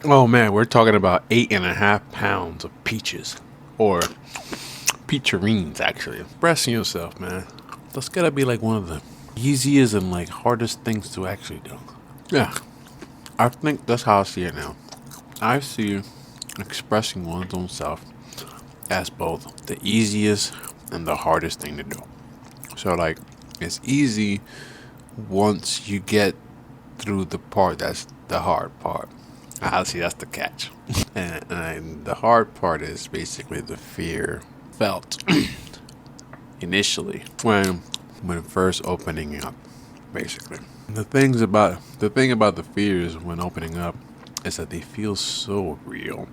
Oh man, we're talking about 8.5 pounds of peaches. Or peacherines, actually. Expressing yourself, man. That's gotta be like one of the easiest and like hardest things to actually do. Yeah, I think that's how I see it now. I see expressing one's own self as both the easiest and the hardest thing to do. So, like, it's easy once you get through the part that's the hard part. I see that's the catch. And the hard part is basically the fear felt initially when first opening up, basically. The thing about the fears when opening up is that they feel so real.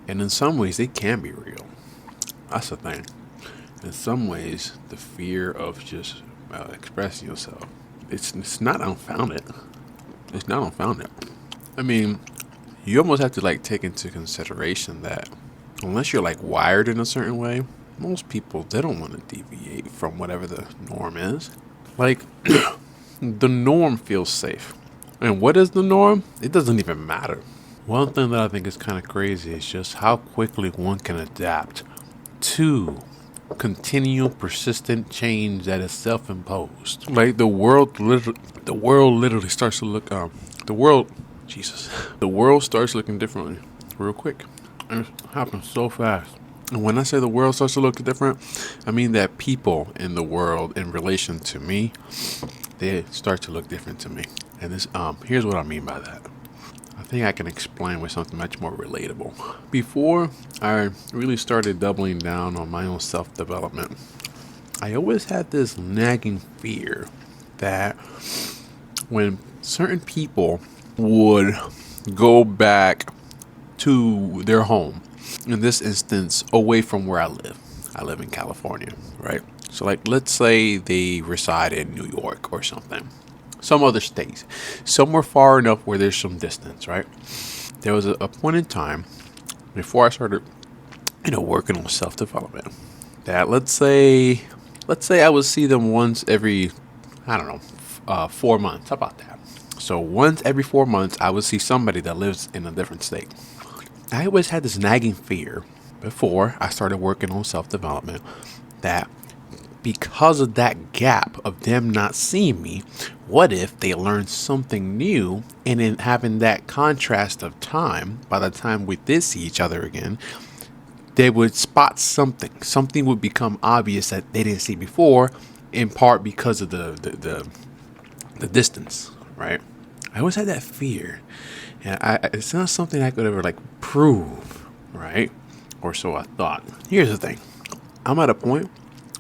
And in some ways they can be real. That's the thing. In some ways, the fear of just expressing yourself, it's not unfounded. It's not unfounded. I mean, you almost have to like take into consideration that unless you're like wired in a certain way, most people they don't want to deviate from whatever the norm is. Like the norm feels safe. And what is the norm? It doesn't even matter. One thing that I think is kind of crazy is just how quickly one can adapt to continual persistent change that is self-imposed. Like the world literally starts to look the world Jesus. The world starts looking differently real quick. And it happens so fast. And when I say the world starts to look different, I mean that people in the world in relation to me, they start to look different to me. And this here's what I mean by that. I think I can explain with something much more relatable. Before I really started doubling down on my own self development, I always had this nagging fear that when certain people would go back to their home, in this instance, away from where I live in California, right? So, like, let's say they reside in New York or something, some other state, somewhere far enough where there's some distance, right? There was a point in time before I started, working on self development that let's say I would see them once every, I don't know, 4 months. How about that? So once every 4 months, I would see somebody that lives in a different state. I always had this nagging fear before I started working on self development that because of that gap of them not seeing me, what if they learned something new and in having that contrast of time, by the time we did see each other again, they would spot something. Something would become obvious that they didn't see before, in part because of the distance, right? I always had that fear. And it's not something I could ever like prove, right? Or so I thought. Here's the thing. I'm at a point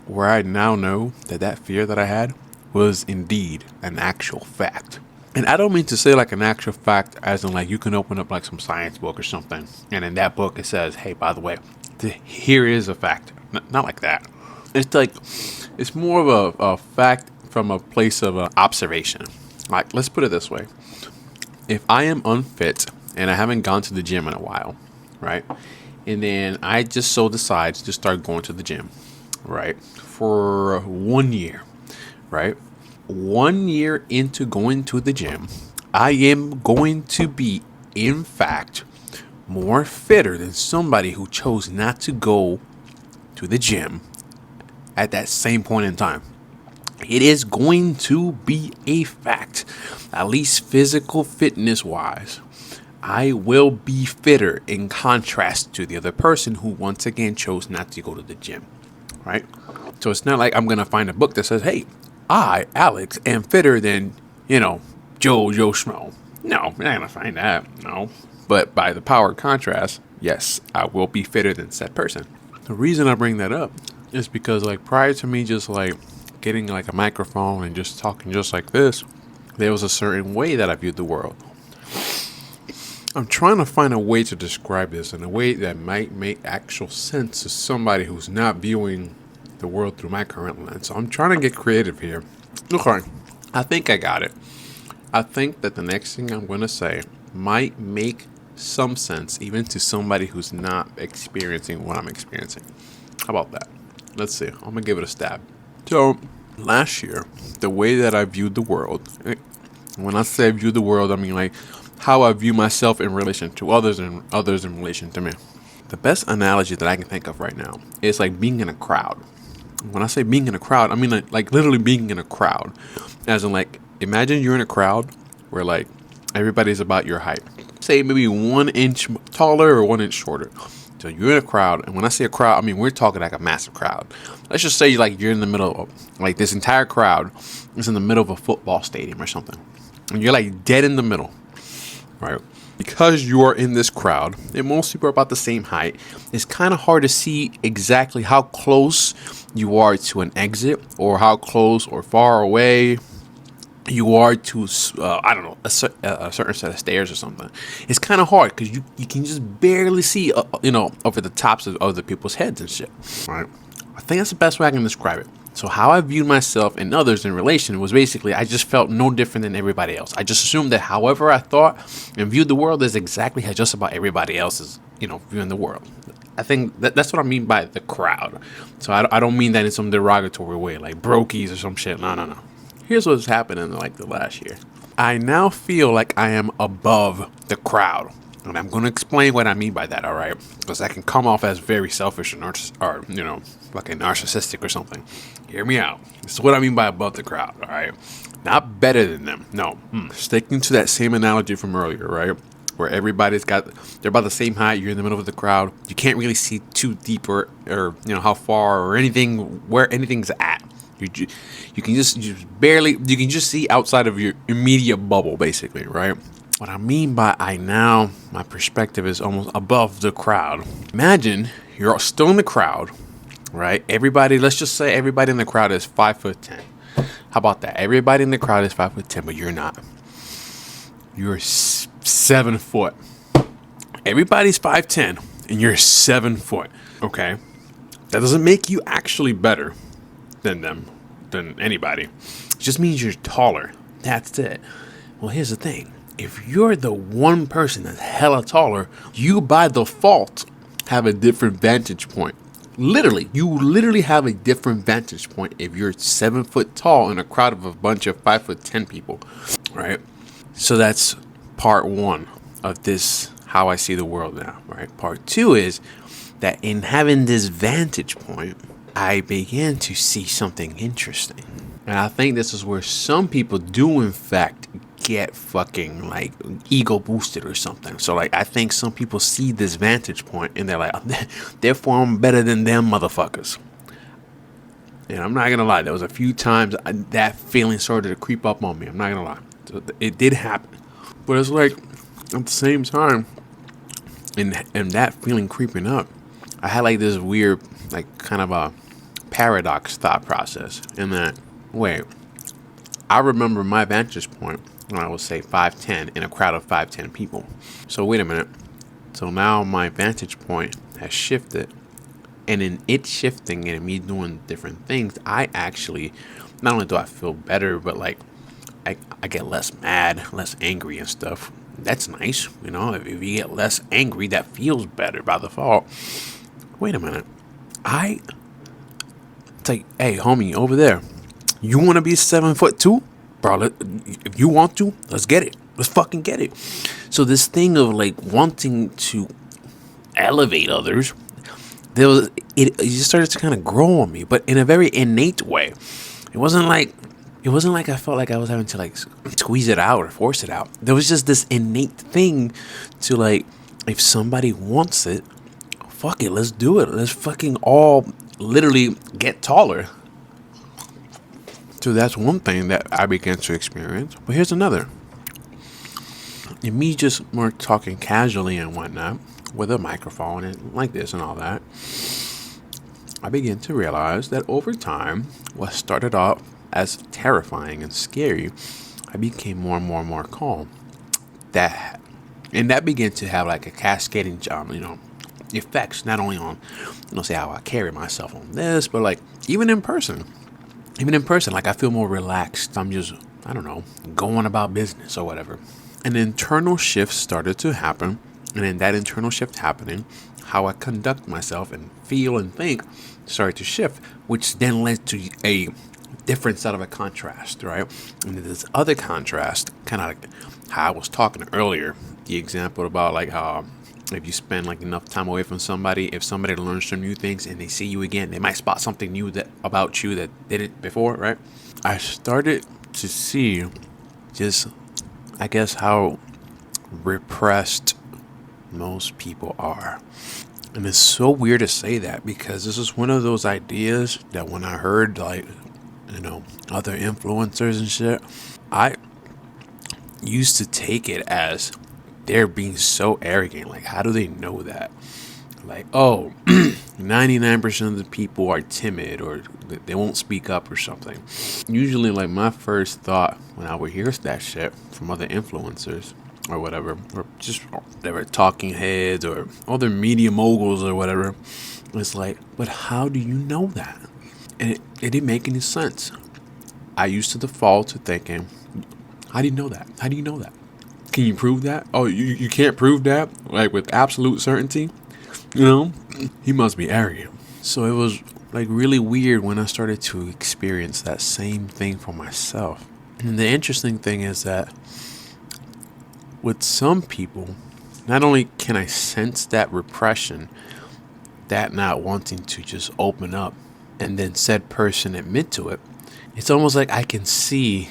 where I now know that that fear that I had was indeed an actual fact. And I don't mean to say like an actual fact as in like you can open up like some science book or something. And in that book it says, hey, by the way, here is a fact. Not like that. It's like, it's more of a fact from a place of observation. Like, let's put it this way. If I am unfit and I haven't gone to the gym in a while, right? And then I just so decide to start going to the gym, right? For 1 year, right? 1 year into going to the gym, I am going to be, in fact, more fitter than somebody who chose not to go to the gym at that same point in time. It is going to be a fact, at least physical fitness wise. I will be fitter in contrast to the other person who once again chose not to go to the gym, right? So it's not like I'm going to find a book that says, hey, I, Alex, am fitter than, Joe Schmo. No, I'm not going to find that, no. But by the power of contrast, yes, I will be fitter than said person. The reason I bring that up is because, like, prior to me just, like, getting, like, a microphone and just talking just like this, there was a certain way that I viewed the world. I'm trying to find a way to describe this in a way that might make actual sense to somebody who's not viewing the world through my current lens. So I'm trying to get creative here. Okay, I think I got it. I think that the next thing I'm going to say might make some sense even to somebody who's not experiencing what I'm experiencing. How about that? Let's see. I'm going to give it a stab. So, last year, the way that I viewed the world, when I say view the world, I mean like how I view myself in relation to others and others in relation to me. The best analogy that I can think of right now is like being in a crowd. When I say being in a crowd, I mean like literally being in a crowd. As in like, imagine you're in a crowd where like everybody's about your height. Say maybe 1 inch taller or 1 inch shorter. So you're in a crowd, and when I say a crowd, I mean we're talking like a massive crowd. Let's just say like you're in the middle of like this entire crowd is in the middle of a football stadium or something. And you're like dead in the middle, right? Because you are in this crowd, and most people are about the same height, it's kind of hard to see exactly how close you are to an exit or how close or far away you are to, I don't know, a certain set of stairs or something. It's kind of hard because you can just barely see, over the tops of other people's heads and shit, right? I think that's the best way I can describe it. So how I viewed myself and others in relation was basically I just felt no different than everybody else. I just assumed that however I thought and viewed the world is exactly how just about everybody else is, viewing the world. I think that's what I mean by the crowd. So I don't mean that in some derogatory way, like brokies or some shit. No. Here's what's happening like the last year. I now feel like I am above the crowd. And I'm going to explain what I mean by that, all right? Because that can come off as very selfish or fucking narcissistic or something. Hear me out. This is what I mean by above the crowd, all right? Not better than them. No. Sticking to that same analogy from earlier, right? Where they're about the same height. You're in the middle of the crowd. You can't really see too deep or how far or anything, where anything's at. You can just see outside of your immediate bubble, basically, right? What I mean by my perspective is almost above the crowd. Imagine you're still in the crowd, right? Let's just say everybody in the crowd is 5'10". How about that? Everybody in the crowd is 5'10", but you're not. You're 7 foot. Everybody's 5'10", and you're 7 foot. Okay, that doesn't make you actually better than anybody. It just means you're taller. That's it. Well, here's the thing. If you're the one person that's hella taller, you by default have a different vantage point. You literally have a different vantage point if you're 7 foot tall in a crowd of a bunch of 5'10" people, right? So that's part one of this, how I see the world now, right? Part two is that in having this vantage point, I began to see something interesting. And I think this is where some people do, in fact, get fucking like ego boosted or something. So like, I think some people see this vantage point and they're like, therefore I'm better than them motherfuckers. And I'm not gonna lie, there was a few times that feeling started to creep up on me. I'm not gonna lie. So it did happen. But it's like, at the same time, and that feeling creeping up, I had like this weird, like kind of a paradox thought process in that, wait, I remember my vantage point when I was, say, 5'10" in a crowd of 5'10" people. So wait a minute. So now my vantage point has shifted. And in it shifting and me doing different things, I actually, not only do I feel better, but like I get less mad, less angry and stuff. That's nice. If you get less angry, that feels better by default. Wait a minute. It's like, hey, homie, over there, you want to be 7 foot too? Bro, if you want to, let's get it. Let's fucking get it. So this thing of like wanting to elevate others, it just started to kind of grow on me, but in a very innate way. It wasn't like I felt like I was having to like squeeze it out or force it out. There was just this innate thing to like, if somebody wants it, fuck it, let's do it. Let's fucking all literally get taller. So that's one thing that I began to experience. But here's another. And me just more talking casually and whatnot with a microphone and like this and all that, I began to realize that over time, what started off as terrifying and scary, I became more and more calm. That began to have like a cascading, effects, not only on, say how I carry myself on this, but like even in person, like I feel more relaxed. I'm just, going about business or whatever. An internal shift started to happen. And in that internal shift happening, how I conduct myself and feel and think started to shift, which then led to a different set of a contrast, right? And this other contrast, kind of like how I was talking earlier, the example about like how if you spend like enough time away from somebody, if somebody learns some new things and they see you again, they might spot something new that about you that they did before, right? I started to see just, I guess, how repressed most people are. And it's so weird to say that because this is one of those ideas that when I heard like, other influencers and shit, I used to take it as they're being so arrogant. Like, how do they know that? Like, oh, 99% of the people are timid or they won't speak up or something. Usually, like, my first thought when I would hear that shit from other influencers or whatever, or just they were talking heads or other media moguls or whatever, it's like, but how do you know that? And it didn't make any sense. I used to default to thinking, how do you know that? How do you know that? Can you prove that? Oh, you can't prove that? Like with absolute certainty? He must be arrogant. So it was like really weird when I started to experience that same thing for myself. And the interesting thing is that with some people, not only can I sense that repression, that not wanting to just open up, and then said person admit to it, it's almost like I can see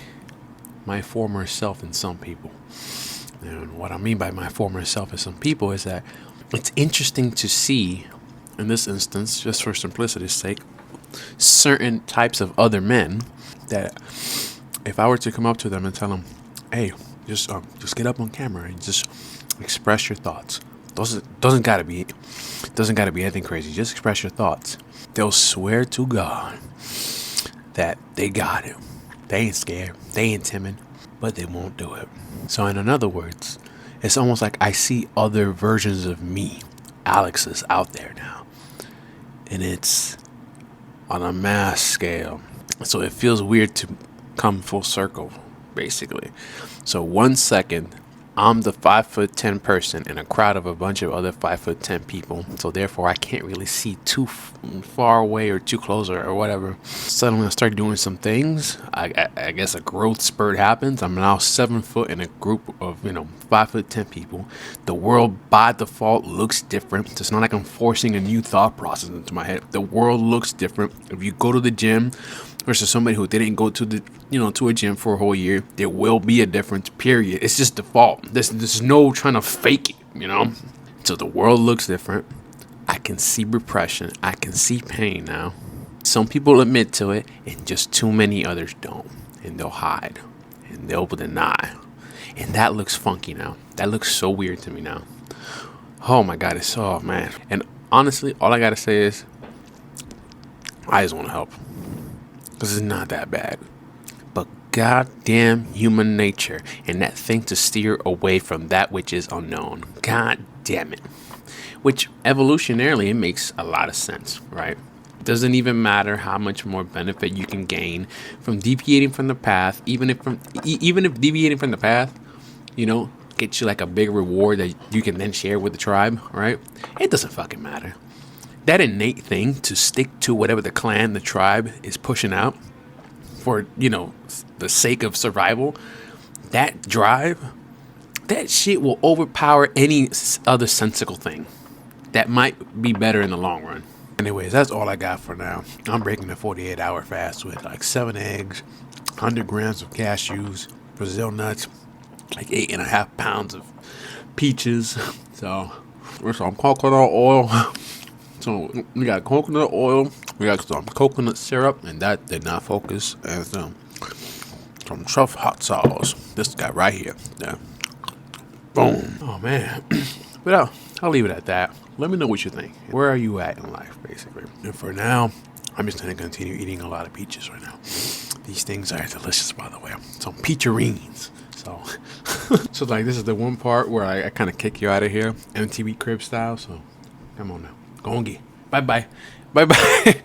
my former self in some people. And what I mean by my former self in some people is that it's interesting to see, in this instance, just for simplicity's sake, certain types of other men that if I were to come up to them and tell them, hey, just get up on camera and just express your thoughts. Doesn't gotta be anything crazy. Just express your thoughts. They'll swear to God that they got it. They ain't scared. They ain't timid, but they won't do it. So in other words, it's almost like I see other versions of me, Alex's, out there now. And it's on a mass scale. So it feels weird to come full circle, basically. So 1 second, I'm the 5'10" person in a crowd of a bunch of other 5'10" people. So therefore, I can't really see too far away or too close or whatever. Suddenly, I start doing some things. I guess a growth spurt happens. I'm now 7 foot in a group of 5'10" people. The world by default looks different. It's not like I'm forcing a new thought process into my head. The world looks different. If you go to the gym versus somebody who didn't go to to a gym for a whole year, there will be a difference, period. It's just default. There's no trying to fake it, So the world looks different. I can see repression. I can see pain now. Some people admit to it, and just too many others don't. And they'll hide. And they'll deny. And that looks funky now. That looks so weird to me now. Oh my God, oh man. And honestly, all I gotta say is, I just want to help. Because it's not that bad. But goddamn human nature and that thing to steer away from that which is unknown. God damn it. Which evolutionarily, it makes a lot of sense, right? It doesn't even matter how much more benefit you can gain from deviating from the path, even if deviating from the path, gets you like a big reward that you can then share with the tribe, right? It doesn't fucking matter. That innate thing to stick to whatever the clan, the tribe is pushing out for, the sake of survival, that drive, that shit will overpower any other sensical thing that might be better in the long run. Anyways, that's all I got for now. I'm breaking the 48-hour fast with like 7 eggs, 100 grams of cashews, Brazil nuts, like 8.5 pounds of peaches. So, some coconut oil. So we got coconut oil, we got some coconut syrup, and that did not focus, and some truffle hot sauce. This guy right here. Yeah. Boom. Oh man. But I'll leave it at that. Let me know what you think. Where are you at in life, basically? And for now, I'm just gonna continue eating a lot of peaches right now. These things are delicious, by the way. Some peacherines. So like this is the one part where I kind of kick you out of here, MTV Crib style. So come on now. Gongi. Bye bye. Bye bye.